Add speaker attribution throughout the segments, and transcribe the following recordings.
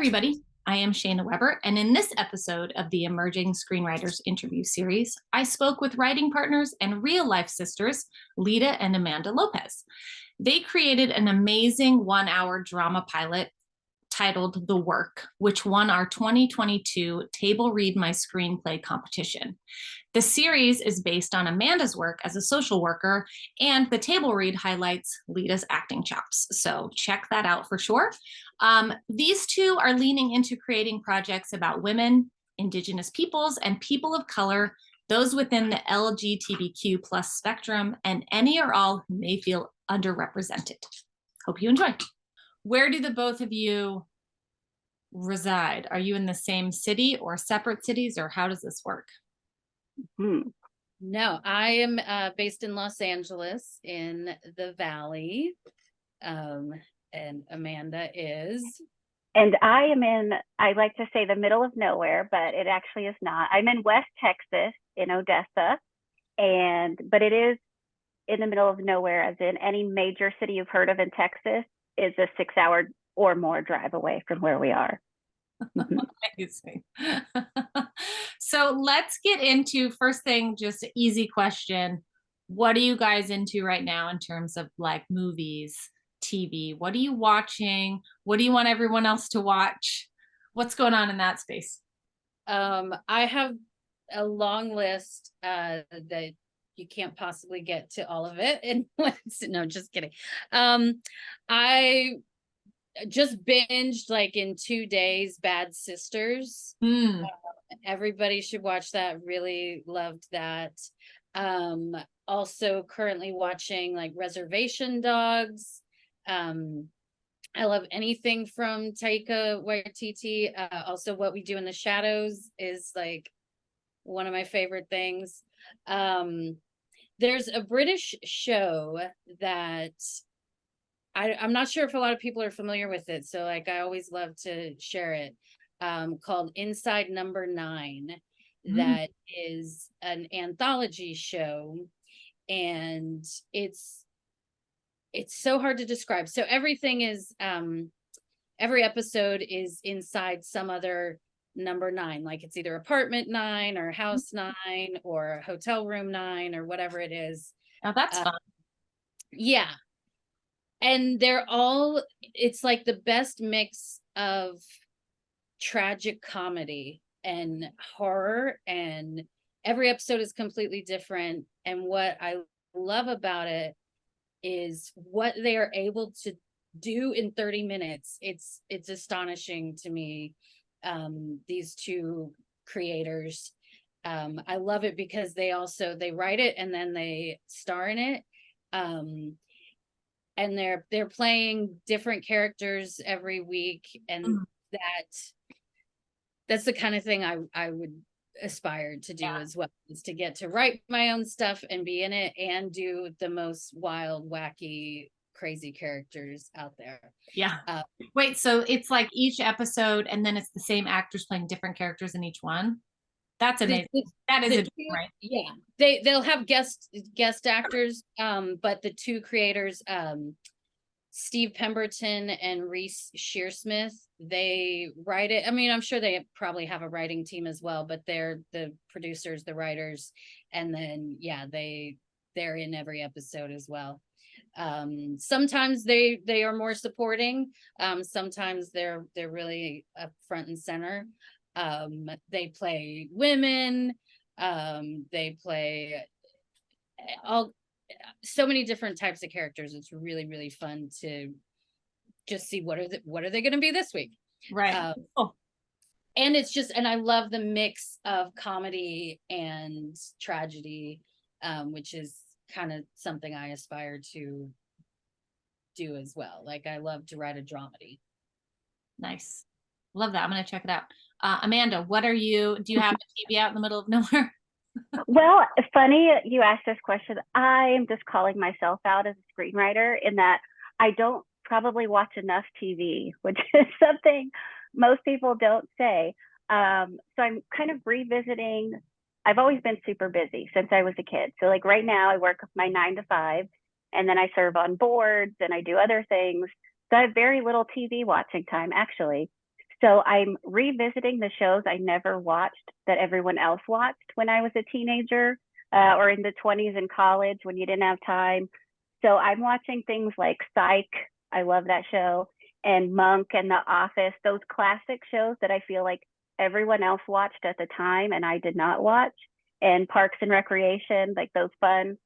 Speaker 1: everybody. I am Shayna Weber, and in this episode of the Emerging Screenwriters interview series, I spoke with writing partners and real-life sisters, Lita and Amanda Lopez. They created an amazing one-hour drama pilot titled The Work, which won our 2022 Table Read My Screenplay competition. The series is based on Amanda's work as a social worker, and the table read highlights Lita's acting chops. So check that out for sure. These two are leaning into creating projects about women, Indigenous peoples, and people of color, those within the LGBTQ plus spectrum, and any or all who may feel underrepresented. Hope you enjoy. Where do the both of you reside? Are you in the same city or separate cities, or how does this work?
Speaker 2: No, I am based in Los Angeles in the Valley. And Amanda is?
Speaker 3: And I am in, I like to say the middle of nowhere, but it actually is not. I'm in West Texas in Odessa, but it is in the middle of nowhere, as in any major city you've heard of in Texas is a 6-hour or more drive away from where we are.
Speaker 1: Amazing. So let's get into first thing, just an easy question. What are you guys into right now in terms of like movies, TV? What are you watching? What do you want everyone else to watch? What's going on in that space?
Speaker 2: I have a long list that you can't possibly get to all of it in no, just kidding. I just binged like in 2 days Bad Sisters. Everybody should watch that. Really loved that. Also currently watching like Reservation Dogs. I love anything from Taika Waititi. Also What We Do in the Shadows is like one of my favorite things. There's a British show that I'm not sure if a lot of people are familiar with it, so like I always love to share it, called Inside Number 9. That is an anthology show, and it's so hard to describe. So everything is every episode is inside some other number 9, like it's either apartment 9 or house 9 or hotel room 9 or whatever it is.
Speaker 1: Oh, that's fun.
Speaker 2: Yeah. And they're all, it's like the best mix of tragic comedy and horror, and every episode is completely different. And what I love about it is what they are able to do in 30 minutes. It's astonishing to me. These two creators, I love it because they write it and then they star in it. And they're playing different characters every week, and that's the kind of thing I would aspire to do as well, is to get to write my own stuff and be in it and do the most wild, wacky, crazy characters out there.
Speaker 1: Wait, so it's like each episode and then it's the same actors playing different characters in each one? That's amazing. That is right?
Speaker 2: Yeah, they'll have guest actors, but the two creators, Steve Pemberton and Reese Shearsmith, they write it. I mean, I'm sure they probably have a writing team as well, but they're the producers, the writers, and then they're in every episode as well. Sometimes they are more supporting. Sometimes they're really up front and center. They play women. They play so many different types of characters. It's really, really fun to just see what are they going to be this week,
Speaker 1: right?
Speaker 2: And it's just, and I love the mix of comedy and tragedy, which is kind of something I aspire to do as well. Like I love to write a dramedy.
Speaker 1: Nice, love that. I'm going to check it out. Amanda, do you have a TV out in the middle of nowhere?
Speaker 3: Well, funny you asked this question. I am just calling myself out as a screenwriter in that I don't probably watch enough TV, which is something most people don't say. So I'm kind of revisiting. I've always been super busy since I was a kid. So like right now I work my 9 to 5, and then I serve on boards and I do other things. So I have very little TV watching time, actually. So I'm revisiting the shows I never watched that everyone else watched when I was a teenager, or in the 20s in college when you didn't have time. So I'm watching things like Psych. I love that show. And Monk and The Office, those classic shows that I feel like everyone else watched at the time and I did not watch. And Parks and Recreation, like those fun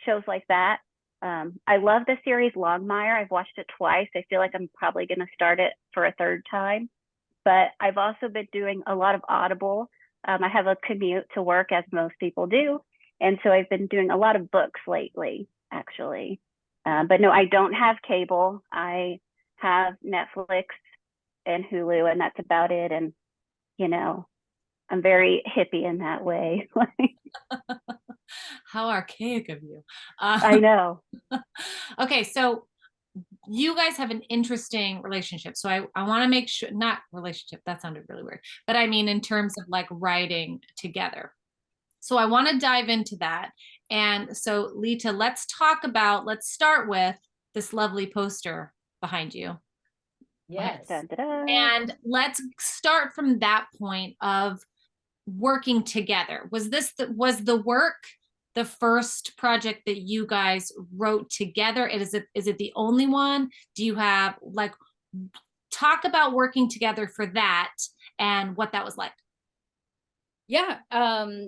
Speaker 3: shows like that. I love the series Longmire. I've watched it twice. I feel like I'm probably going to start it for a third time. But I've also been doing a lot of Audible. I have a commute to work, as most people do. And so I've been doing a lot of books lately, actually. But no, I don't have cable. I have Netflix and Hulu, and that's about it. And, you know, I'm very hippie in that way.
Speaker 1: How archaic of you.
Speaker 3: I know.
Speaker 1: Okay, so you guys have an interesting relationship. So I want to make sure, not relationship, that sounded really weird, but I mean in terms of like writing together. So I want to dive into that. And so Lita, let's start with this lovely poster behind you.
Speaker 2: Yes.
Speaker 3: Dun, dun, dun.
Speaker 1: And let's start from that point of working together. Was the work the first project that you guys wrote together? Is it the only one? Do you have talk about working together for that and what that was like?
Speaker 2: Yeah.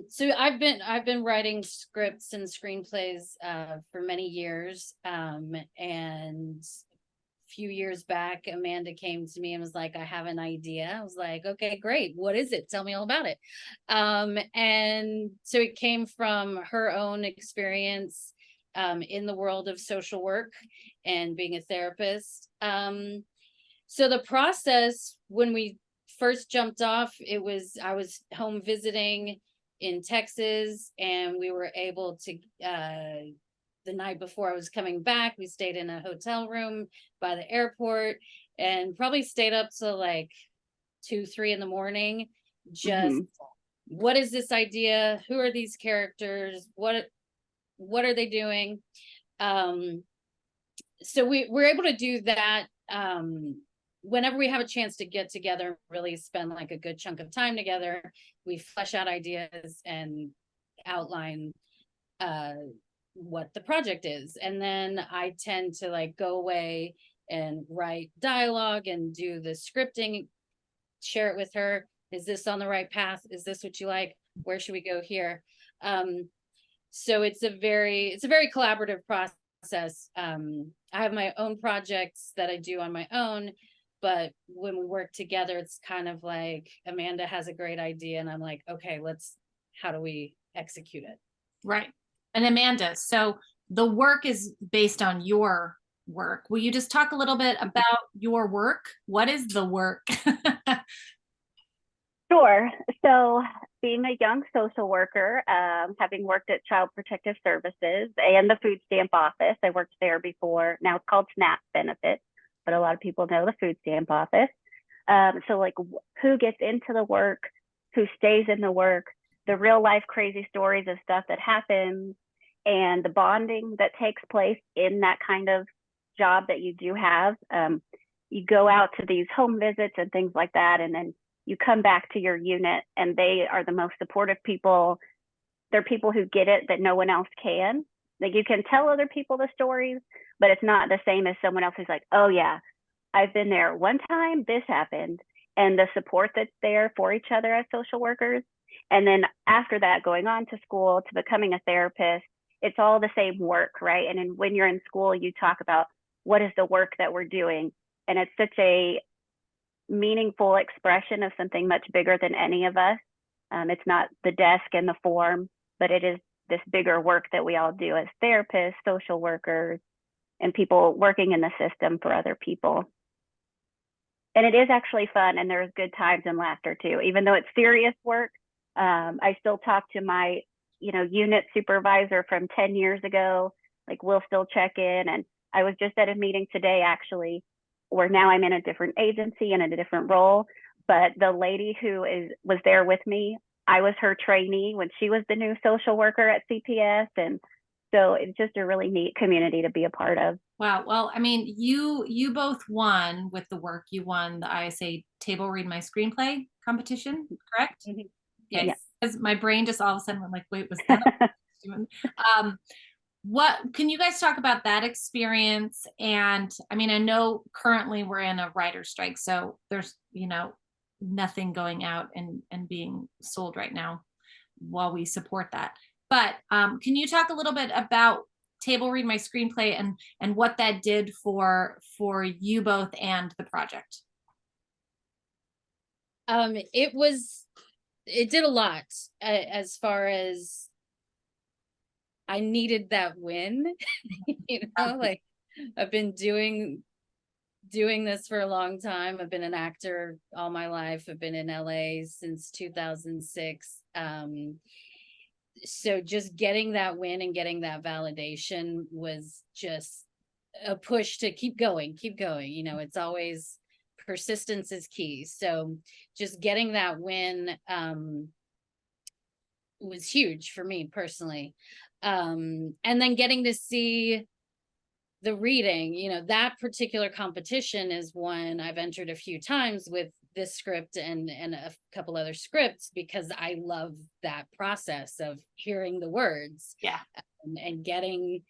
Speaker 2: So I've been writing scripts and screenplays for many years. And a few years back, Amanda came to me and was like, I have an idea. I was like, okay, great. What is it? Tell me all about it. And so it came from her own experience in the world of social work and being a therapist. So the process, when we first jumped off, I was home visiting in Texas, and we were able to the night before I was coming back, we stayed in a hotel room by the airport and probably stayed up till like 2-3 in the morning. Just what is this idea? Who are these characters? What are they doing? So we're able to do that whenever we have a chance to get together, really spend like a good chunk of time together. We flesh out ideas and outline what the project is. And then I tend to like go away and write dialogue and do the scripting, share it with her. Is this on the right path? Is this what you like? Where should we go here? So it's a very collaborative process. I have my own projects that I do on my own, but when we work together, it's kind of like Amanda has a great idea and I'm like, okay, how do we execute it?
Speaker 1: Right. And Amanda, so the work is based on your work. Will you just talk a little bit about your work? What is the work?
Speaker 3: Sure. So being a young social worker, having worked at Child Protective Services and the food stamp office, I worked there before. Now it's called SNAP benefits, but a lot of people know the food stamp office. So like who gets into the work, who stays in the work, the real life crazy stories of stuff that happens, and the bonding that takes place in that kind of job that you do have. You go out to these home visits and things like that, and then you come back to your unit and they are the most supportive people. They're people who get it that no one else can. Like you can tell other people the stories, but it's not the same as someone else who's like, oh yeah, I've been there one time, this happened. And the support that's there for each other as social workers. And then after that, going on to school, to becoming a therapist, it's all the same work, right? And then when you're in school, you talk about what is the work that we're doing. And it's such a meaningful expression of something much bigger than any of us. It's not the desk and the form, but it is this bigger work that we all do as therapists, social workers, and people working in the system for other people. And it is actually fun, and there's good times and laughter too. Even though it's serious work, I still talk to my, unit supervisor from 10 years ago. Like we'll still check in. And I was just at a meeting today, actually, where now I'm in a different agency and in a different role. But the lady who was there with me, I was her trainee when she was the new social worker at CPS. And So it's just a really neat community to be a part of.
Speaker 1: Wow. Well, I mean, you both won with the work. You won the ISA Table Read My Screenplay competition, correct?
Speaker 2: Mhm.
Speaker 1: Okay.
Speaker 3: Yes.
Speaker 1: Because my brain just all of a sudden went like, wait, was that? um, what can you guys talk about that experience? And I mean, I know currently we're in a writer's strike, so there's, nothing going out and being sold right now while we support that. But can you talk a little bit about Table Read My Screenplay and what that did for you both and the project?
Speaker 2: It did a lot, as far as I needed that win. Like I've been doing this for a long time. I've been an actor all my life. I've been in LA since 2006. So just getting that win and getting that validation was just a push to keep going. It's always persistence is key. So just getting that win was huge for me personally. And then getting to see the reading, that particular competition is one I've entered a few times with this script and a couple other scripts, because I love that process of hearing the words.
Speaker 1: Yeah.
Speaker 2: And getting,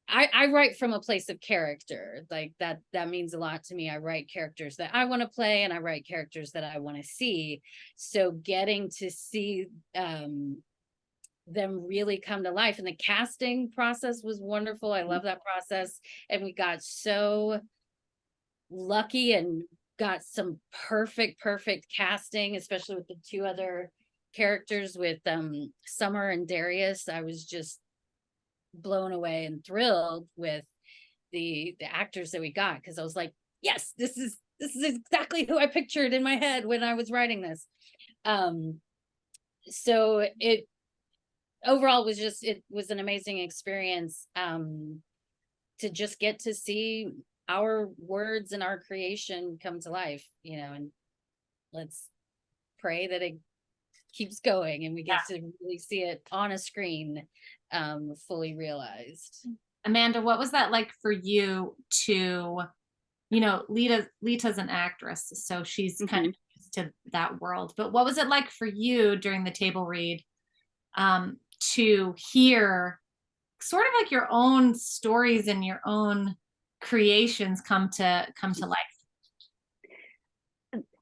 Speaker 2: I write from a place of character. Like that means a lot to me. I write characters that I want to play, and I write characters that I want to see. So getting to see them really come to life, and the casting process was wonderful. I love that process, and we got so lucky and got some perfect casting, especially with the two other characters with Summer and Darius. I was just blown away and thrilled with the actors that we got, because I was like, yes, this is exactly who I pictured in my head when I was writing this. So it overall it was an amazing experience to just get to see our words and our creation come to life, and let's pray that it keeps going and we get to really see it on a screen fully realized.
Speaker 1: Amanda, what was that like for you to, Lita's an actress, so she's kind of used to that world, but what was it like for you during the table read to hear sort of like your own stories and your own creations come to life?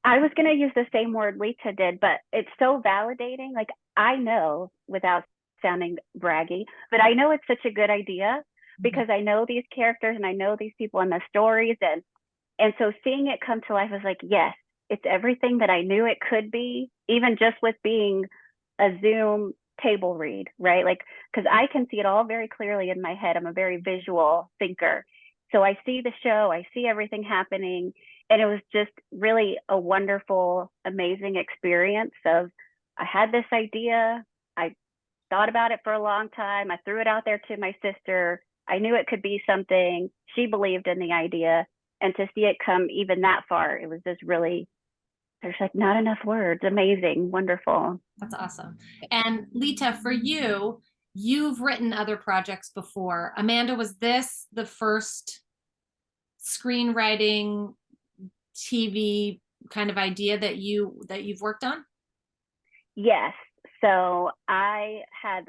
Speaker 3: I was going to use the same word Lita did, but it's so validating. Like, I know, without sounding braggy, but I know it's such a good idea because I know these characters and I know these people and the stories. And so seeing it come to life is like, yes, it's everything that I knew it could be, even just with being a Zoom table read, right? Like, because I can see it all very clearly in my head. I'm a very visual thinker. So I see the show, I see everything happening. And it was just really a wonderful, amazing experience of, I had this idea, I thought about it for a long time, I threw it out there to my sister, I knew it could be something, she believed in the idea, and to see it come even that far, it was just really, there's like not enough words, amazing, wonderful.
Speaker 1: That's awesome. And Lita, for you, you've written other projects before. Amanda, was this the first screenwriting TV kind of idea that you've worked on?
Speaker 3: Yes. So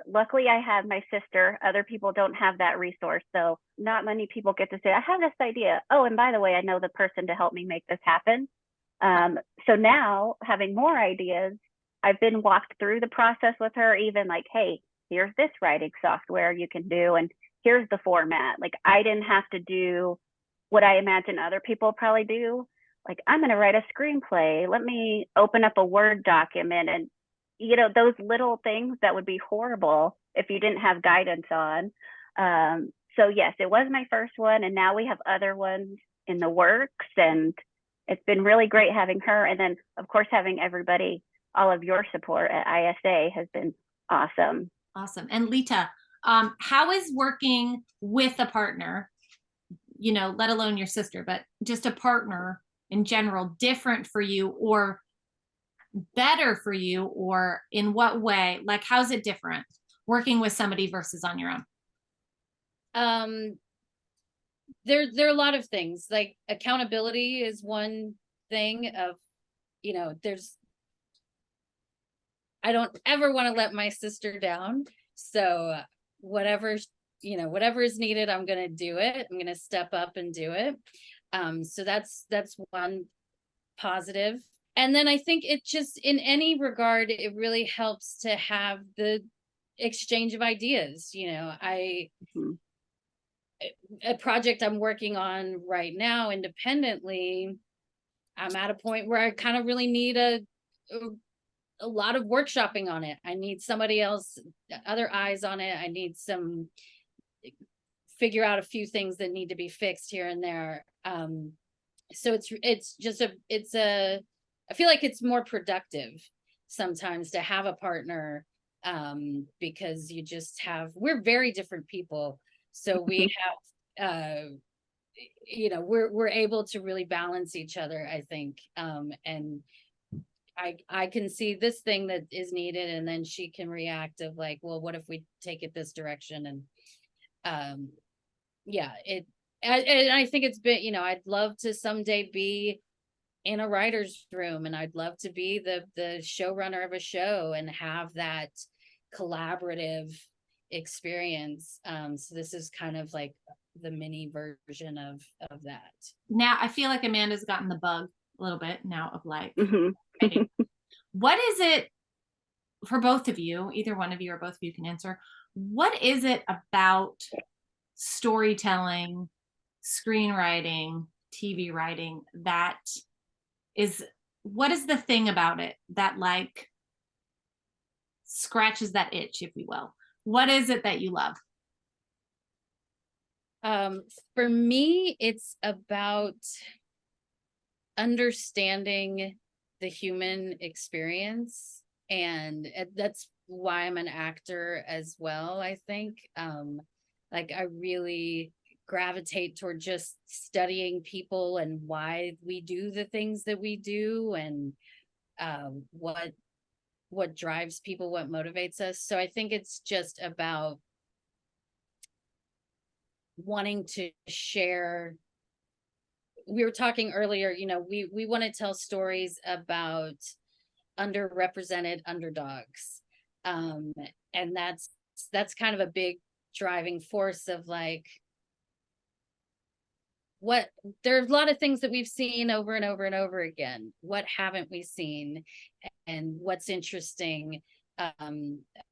Speaker 3: luckily I had my sister. Other people don't have that resource. So not many people get to say, I have this idea. Oh, and by the way, I know the person to help me make this happen. So now having more ideas, I've been walked through the process with her, even like, hey, here's this writing software you can do, and here's the format. Like, I didn't have to do what I imagine other people probably do. Like, I'm going to write a screenplay. Let me open up a Word document, and those little things that would be horrible if you didn't have guidance on. So yes, it was my first one, and now we have other ones in the works, and it's been really great having her. And then of course, having everybody, all of your support at ISA has been awesome.
Speaker 1: Awesome. And Lita, how is working with a partner, let alone your sister, but just a partner in general, different for you or better for you, or in what way? Like, how's it different? working with somebody versus on your own?
Speaker 2: There are a lot of things, like accountability is one thing of, I don't ever want to let my sister down. So whatever is needed, I'm going to do it. I'm going to step up and do it. So that's one positive. And then I think it just, in any regard, it really helps to have the exchange of ideas. A project I'm working on right now independently, I'm at a point where I kind of really need a lot of workshopping on it. I need somebody else, other eyes on it. I need figure out a few things that need to be fixed here and there. So I feel like it's more productive sometimes to have a partner, because we're very different people. So we have, we're able to really balance each other, I think. And I can see this thing that is needed, and then she can react of like, well, what if we take it this direction? And and I think it's been, I'd love to someday be in a writer's room, and I'd love to be the showrunner of a show and have that collaborative experience. So this is kind of like the mini version of that.
Speaker 1: Now I feel like Amanda's gotten the bug a little bit now of like,
Speaker 3: Mm-hmm.
Speaker 1: what is it for both of you, either one of you or both of you can answer, what is it about storytelling, screenwriting, TV writing what is the thing about it that like scratches that itch, if you will? What is it that you love?
Speaker 2: For me, it's about understanding the human experience, and that's why I'm an actor as well. I think like I really gravitate toward just studying people and why we do the things that we do, and what drives people, what motivates us. So I think it's just about wanting to share. We were talking earlier, we want to tell stories about underrepresented underdogs. And that's kind of a big driving force of like, there's a lot of things that we've seen over and over and over again. What haven't we seen? And what's interesting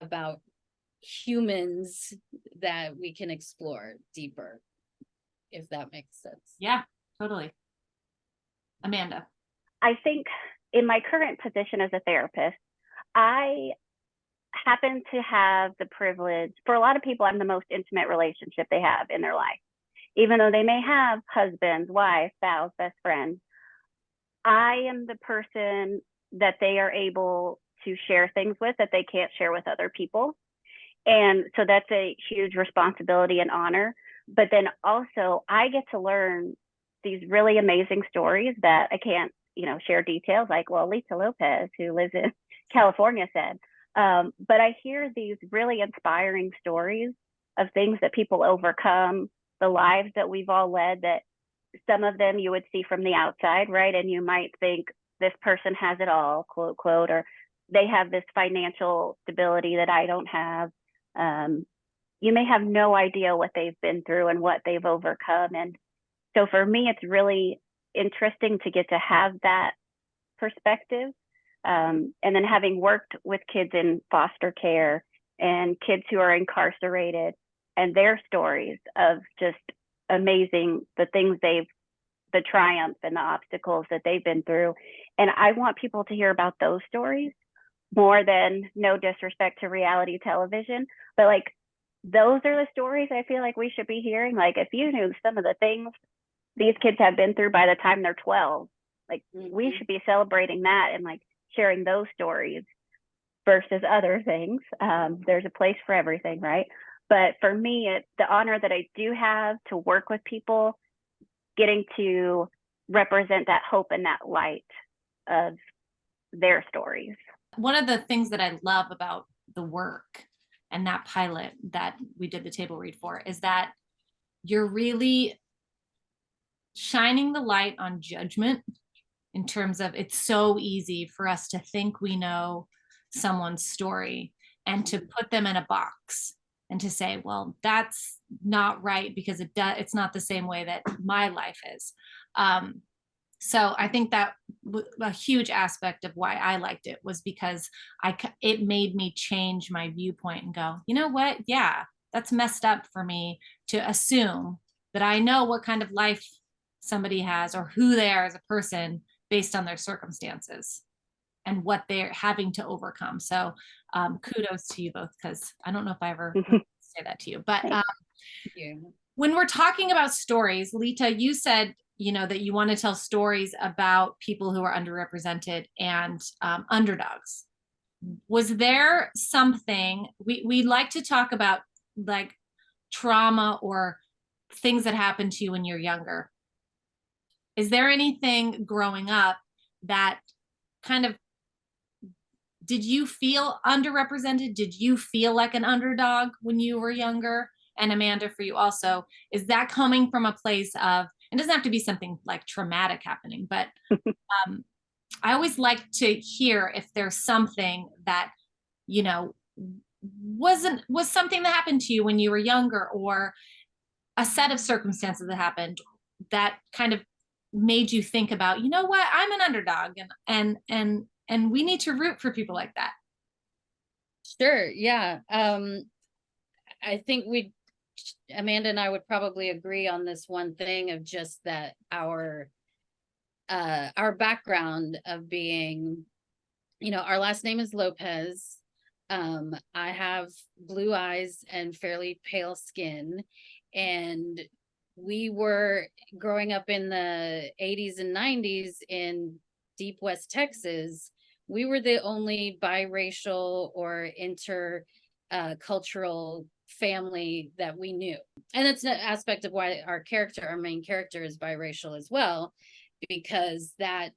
Speaker 2: about humans that we can explore deeper, if that makes sense.
Speaker 1: Yeah, totally. Amanda.
Speaker 3: I think in my current position as a therapist, I happen to have the privilege, for a lot of people, I'm the most intimate relationship they have in their life. Even though they may have husbands, wife, spouse, best friends, I am the person that they are able to share things with that they can't share with other people. And so that's a huge responsibility and honor. But then also I get to learn these really amazing stories that I can't, share details, like, well, Lita Lopez, who lives in California, said. But I hear these really inspiring stories of things that people overcome, the lives that we've all led, that some of them you would see from the outside, right? And you might think this person has it all, quote, quote, or they have this financial stability that I don't have. You may have no idea what they've been through and what they've overcome. And so for me, it's really interesting to get to have that perspective. And then having worked with kids in foster care and kids who are incarcerated, and their stories of just amazing, the triumph and the obstacles that they've been through. And I want people to hear about those stories more than, no disrespect to reality television, but like, those are the stories I feel like we should be hearing. Like, if you knew some of the things these kids have been through by the time they're 12, like we should be celebrating that and like sharing those stories versus other things. There's a place for everything, right? But for me, it's the honor that I do have to work with people, getting to represent that hope and that light of their stories.
Speaker 1: One of the things that I love about the work and that pilot that we did the table read for, is that you're really shining the light on judgment, in terms of, it's so easy for us to think we know someone's story and to put them in a box and to say, well, that's not right because it's not the same way that my life is. So I think that a huge aspect of why I liked it was because it made me change my viewpoint and go, you know what? Yeah, that's messed up for me to assume that I know what kind of life somebody has or who they are as a person based on their circumstances and what they're having to overcome. So kudos to you both, because I don't know if I ever say that to you. But when we're talking about stories, Lita, you said, that you want to tell stories about people who are underrepresented and underdogs. Was there something, we like to talk about like trauma or things that happened to you when you're younger. Is there anything growing up that kind of, did you feel underrepresented? Did you feel like an underdog when you were younger? And Amanda, for you also, is that coming from a place of, it doesn't have to be something like traumatic happening, but I always like to hear if there's something that, was something that happened to you when you were younger, or a set of circumstances that happened that kind of made you think about, you know what, I'm an underdog, and we need to root for people like that.
Speaker 2: Sure. Yeah. I think Amanda and I would probably agree on this one thing of just that our background of being, our last name is Lopez. I have blue eyes and fairly pale skin, and we were growing up in the 80s and 90s in deep West Texas. We were the only biracial or intercultural family that we knew. And that's an aspect of why our main character is biracial as well, because that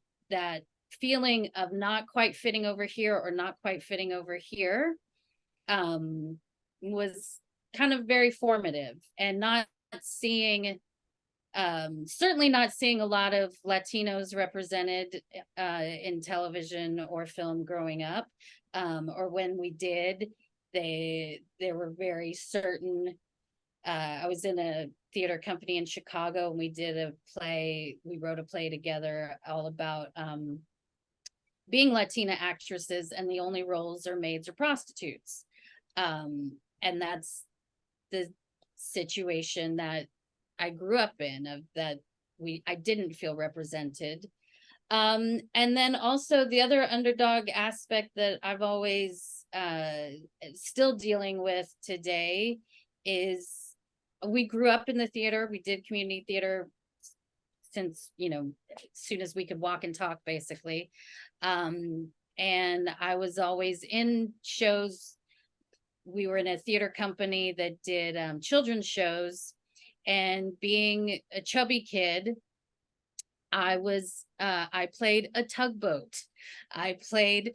Speaker 2: feeling of not quite fitting over here or not quite fitting over here was kind of very formative, and not seeing certainly not seeing a lot of Latinos represented in television or film growing up, or when we did, there were very certain. I was in a theater company in Chicago, and we wrote a play together all about being Latina actresses, and the only roles are maids or prostitutes. And that's the situation that I grew up in, of that I didn't feel represented. And then also the other underdog aspect that I've always still dealing with today is, we grew up in the theater. We did community theater since, as soon as we could walk and talk, basically. And I was always in shows. We were in a theater company that did children's shows, and being a chubby kid, I played a tugboat. I played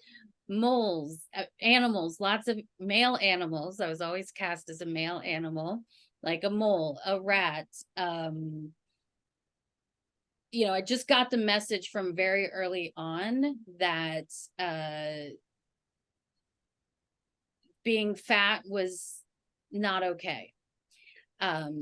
Speaker 2: moles, animals, lots of male animals. I was always cast as a male animal, like a mole, a rat. I just got the message from very early on that being fat was not okay.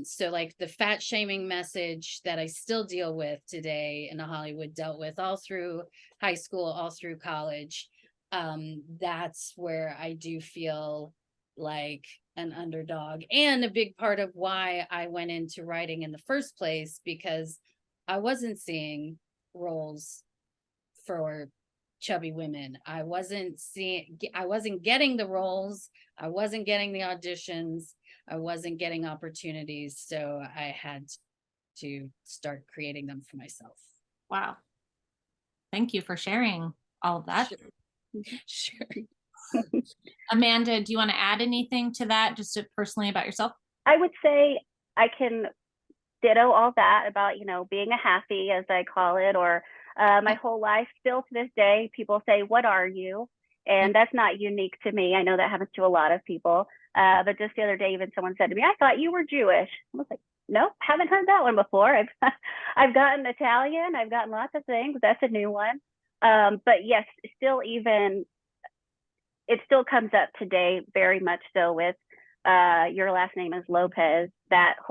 Speaker 2: So like the fat shaming message that I still deal with today in Hollywood, dealt with all through high school, all through college. That's where I do feel like an underdog, and a big part of why I went into writing in the first place, because I wasn't seeing roles for chubby women. I wasn't getting the roles. I wasn't getting the auditions. I wasn't getting opportunities. So I had to start creating them for myself.
Speaker 1: Wow. Thank you for sharing all of that.
Speaker 2: Sure.
Speaker 1: Amanda, do you want to add anything to that, just personally about yourself?
Speaker 3: I would say I can ditto all that about, being a halfie, as I call it, or my whole life. Still to this day, people say, "What are you?" And that's not unique to me. I know that happens to a lot of people. But just the other day, even someone said to me, I thought you were Jewish. I was like, nope, haven't heard that one before. I've gotten Italian, I've gotten lots of things. That's a new one. But yes, still even, it still comes up today very much so with your last name is Lopez. That's a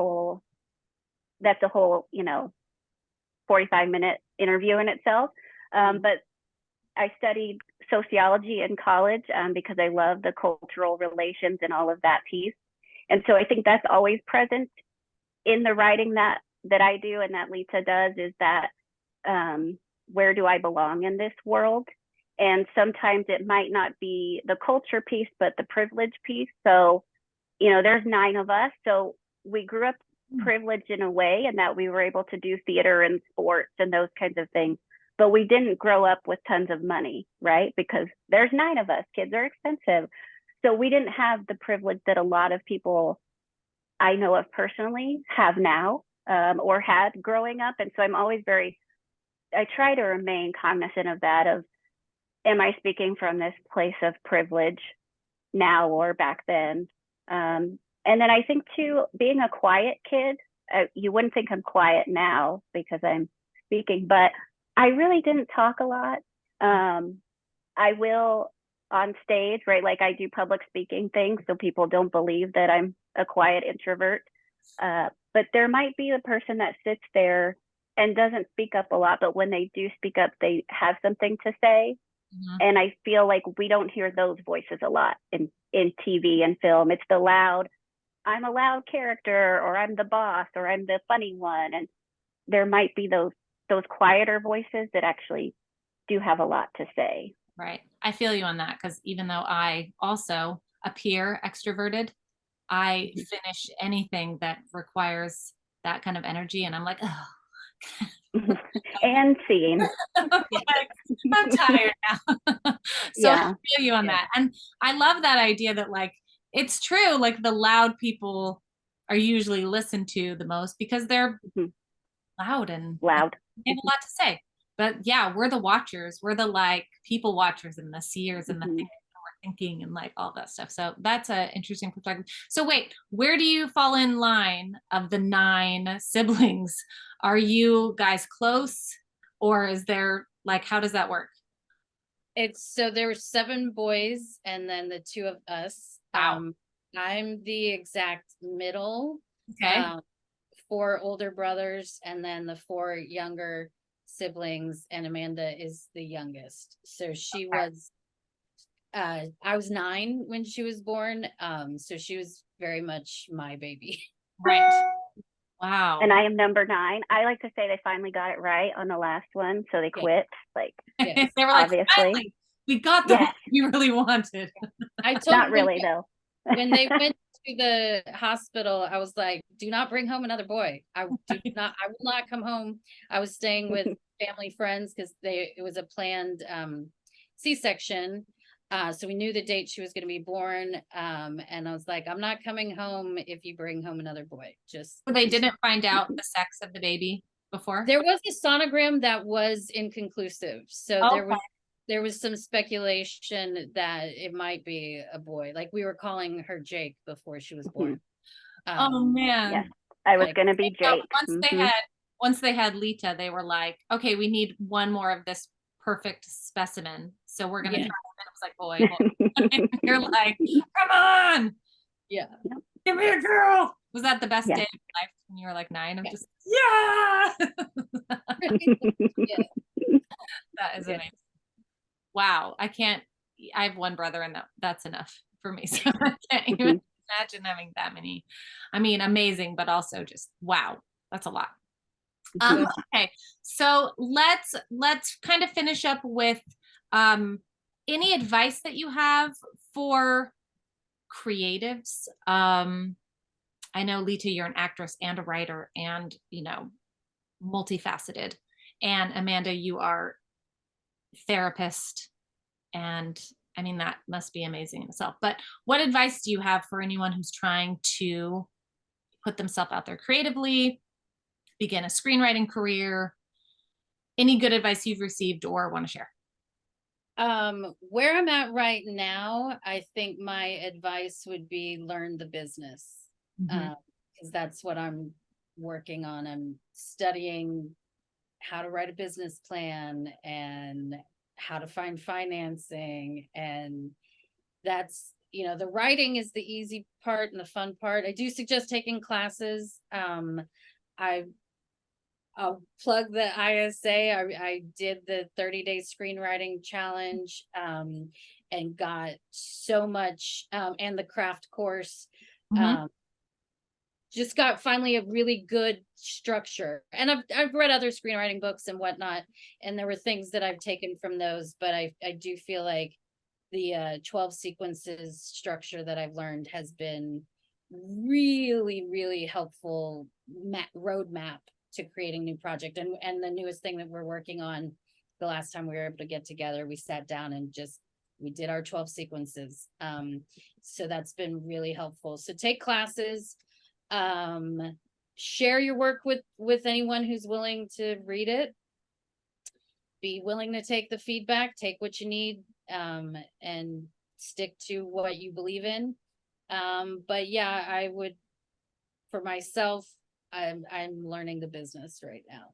Speaker 3: whole, 45-minute interview in itself. But I studied sociology in college because I love the cultural relations and all of that piece. And so I think that's always present in the writing that I do and that Lita does, is that where do I belong in this world? And sometimes it might not be the culture piece, but the privilege piece. So, there's 9 of us. So we grew up privileged in a way, and that we were able to do theater and sports and those kinds of things. But we didn't grow up with tons of money, right? Because there's 9 of us. Kids are expensive. So we didn't have the privilege that a lot of people I know of personally have now or had growing up. And so I'm always I try to remain cognizant of that, of, am I speaking from this place of privilege now or back then? And then I think too, being a quiet kid, you wouldn't think I'm quiet now because I'm speaking, but I really didn't talk a lot. I will on stage, right? Like I do public speaking things, so people don't believe that I'm a quiet introvert. But there might be a person that sits there and doesn't speak up a lot, but when they do speak up, they have something to say. And I feel like we don't hear those voices a lot in TV and film. It's the loud, I'm a loud character, or I'm the boss, or I'm the funny one. And there might be those quieter voices that actually do have a lot to say.
Speaker 1: Right. I feel you on that, because even though I also appear extroverted, I finish anything that requires that kind of energy and I'm like, oh.
Speaker 3: And scene.
Speaker 1: I'm tired now. So I feel you on that. And I love that idea that, like, it's true, like the loud people are usually listened to the most because they're loud and they have a lot to say. But yeah, we're the watchers. We're the like people watchers and the seers and the things that we're thinking and like all that stuff. So that's an interesting perspective. So wait, where do you fall in line of the 9 siblings? Are you guys close, or is there, like, how does that work?
Speaker 2: So there were 7 boys and then the 2 of us.
Speaker 1: Wow.
Speaker 2: I'm the exact middle.
Speaker 1: Okay.
Speaker 2: 4 older brothers and then the 4 younger siblings, and Amanda is the youngest. So she was I was 9 when she was born. So she was very much my baby.
Speaker 1: Right. Wow.
Speaker 3: And I am number 9. I like to say they finally got it right on the last one, so they quit. Like,
Speaker 1: they were like,
Speaker 3: obviously,
Speaker 1: finally, we got the one we really wanted.
Speaker 2: I told
Speaker 3: not really though.
Speaker 2: When they went to the hospital, I was like, do not bring home another boy. I will not come home. I was staying with family friends because it was a planned C-section. So we knew the date she was going to be born. And I was like, I'm not coming home if you bring home another boy. So
Speaker 1: they didn't find out the sex of the baby before?
Speaker 2: There was a sonogram that was inconclusive. So there was some speculation that it might be a boy. Like we were calling her Jake before she was born.
Speaker 1: Oh man.
Speaker 3: Yeah. I was gonna be Jake.
Speaker 1: Once they had Lita, they were like, okay, we need one more of this perfect specimen. So we're gonna try. And it was like, boy. You're like, come on.
Speaker 2: Yeah.
Speaker 1: Give me a girl. Was that the best day of your life when you were like 9? I'm just That is amazing. Wow. I have one brother and that's enough for me. So I can't even imagine having that many. I mean, amazing, but also just wow. That's a lot. Okay. So let's kind of finish up with any advice that you have for creatives. I know, Lita, you're an actress and a writer and, multifaceted. And Amanda, you are therapist. And I mean, that must be amazing in itself. But what advice do you have for anyone who's trying to put themselves out there creatively, begin a screenwriting career? Any good advice you've received or want to share?
Speaker 2: Where I'm at right now, I think my advice would be learn the business.
Speaker 1: Mhm.
Speaker 2: Because that's what I'm working on. I'm studying how to write a business plan and how to find financing. And that's, the writing is the easy part and the fun part. I do suggest taking classes. I'll plug the ISA. I did the 30-day screenwriting challenge, and got so much, and the craft course.
Speaker 1: Mhm.
Speaker 2: Just got finally a really good structure. And I've read other screenwriting books and whatnot, and there were things that I've taken from those, but I do feel like the 12 sequences structure that I've learned has been really, really helpful roadmap to creating new project. And the newest thing that we're working on, the last time we were able to get together, we sat down and we did our 12 sequences. So that's been really helpful. So take classes, share your work with anyone who's willing to read it. Be willing to take the feedback, take what you need, and stick to what you believe in. But yeah, I would, for myself, I'm learning the business right now.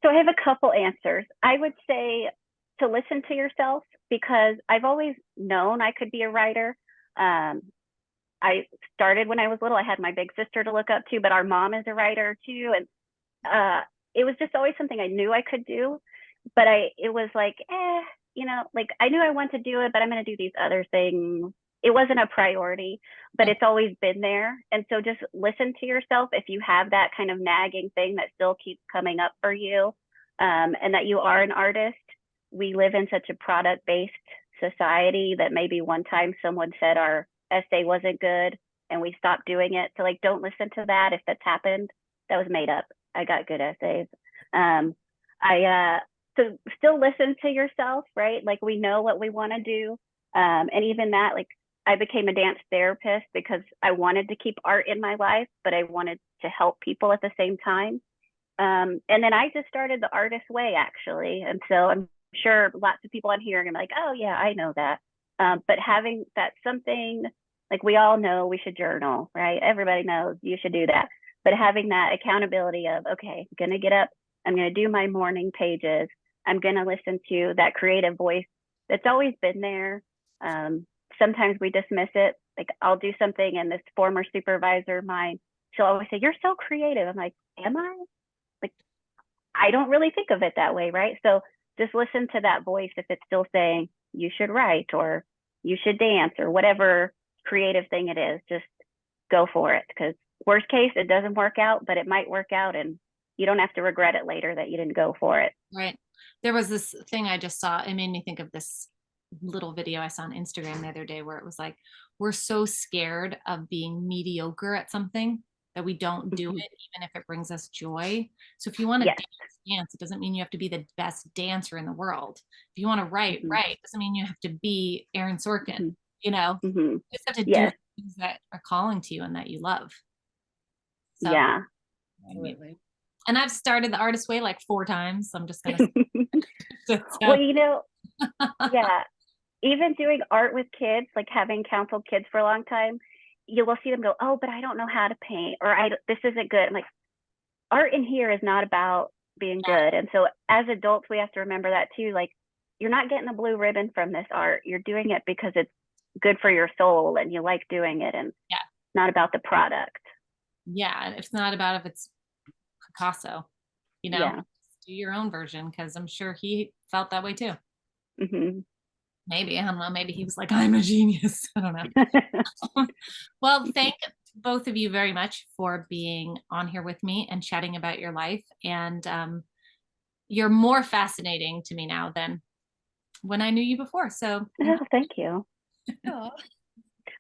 Speaker 3: So I have a couple answers. I would say to listen to yourself, because I've always known I could be a writer. I started when I was little. I had my big sister to look up to, but our mom is a writer too. And it was just always something I knew I could do. But it was like, like I knew I wanted to do it, but I'm going to do these other things. It wasn't a priority, but it's always been there. And so just listen to yourself if you have that kind of nagging thing that still keeps coming up for you, and that you are an artist. We live in such a product-based society that maybe one time someone said our essay wasn't good and we stopped doing it. So like, don't listen to that. If that's happened, that was made up. I got good essays. So still listen to yourself, right? Like we know what we want to do. And even that, like I became a dance therapist because I wanted to keep art in my life, but I wanted to help people at the same time. And then I just started the artist way, actually. And so I'm sure lots of people on here are gonna be like, oh yeah, I know that. But having that something, like we all know we should journal, right? Everybody knows you should do that. But having that accountability of, okay, I'm gonna get up, I'm gonna do my morning pages, I'm gonna listen to that creative voice that's always been there. Sometimes we dismiss it. Like I'll do something and this former supervisor of mine, she'll always say, you're so creative. I'm like, am I? Like, I don't really think of it that way, right? So just listen to that voice if it's still saying you should write or you should dance or whatever creative thing it is. Just go for it, because worst case, it doesn't work out, but it might work out and you don't have to regret it later that you didn't go for it.
Speaker 1: Right. There was this thing I just saw. It made me think of this little video I saw on Instagram the other day where it was like, we're so scared of being mediocre at something that we don't do it, even if it brings us joy. So if you want to dance, it doesn't mean you have to be the best dancer in the world. If you want to write, it doesn't mean you have to be Aaron Sorkin, you just have to do things that are calling to you and that you love. So,
Speaker 3: yeah.
Speaker 2: Absolutely.
Speaker 1: And I've started the artist way like 4 times. So I'm just going to.
Speaker 3: Well, yeah. Even doing art with kids, like having counseled kids for a long time, you will see them go, oh, but I don't know how to paint, or this isn't good. I'm like, art in here is not about being good. And so as adults, we have to remember that too. Like, you're not getting a blue ribbon from this art. You're doing it because it's good for your soul and you like doing it, and not about the product.
Speaker 1: Yeah. It's not about if it's Picasso, do your own version, because I'm sure he felt that way too. Maybe, I don't know, maybe he was like, I'm a genius. I don't know. Well, thank both of you very much for being on here with me and chatting about your life. And you're more fascinating to me now than when I knew you before. So
Speaker 3: thank you.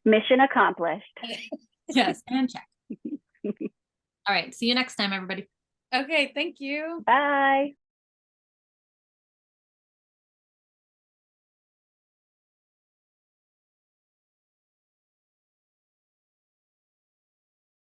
Speaker 3: Mission accomplished.
Speaker 1: Yes, and check. All right, see you next time, everybody.
Speaker 2: Okay, thank you.
Speaker 3: Bye.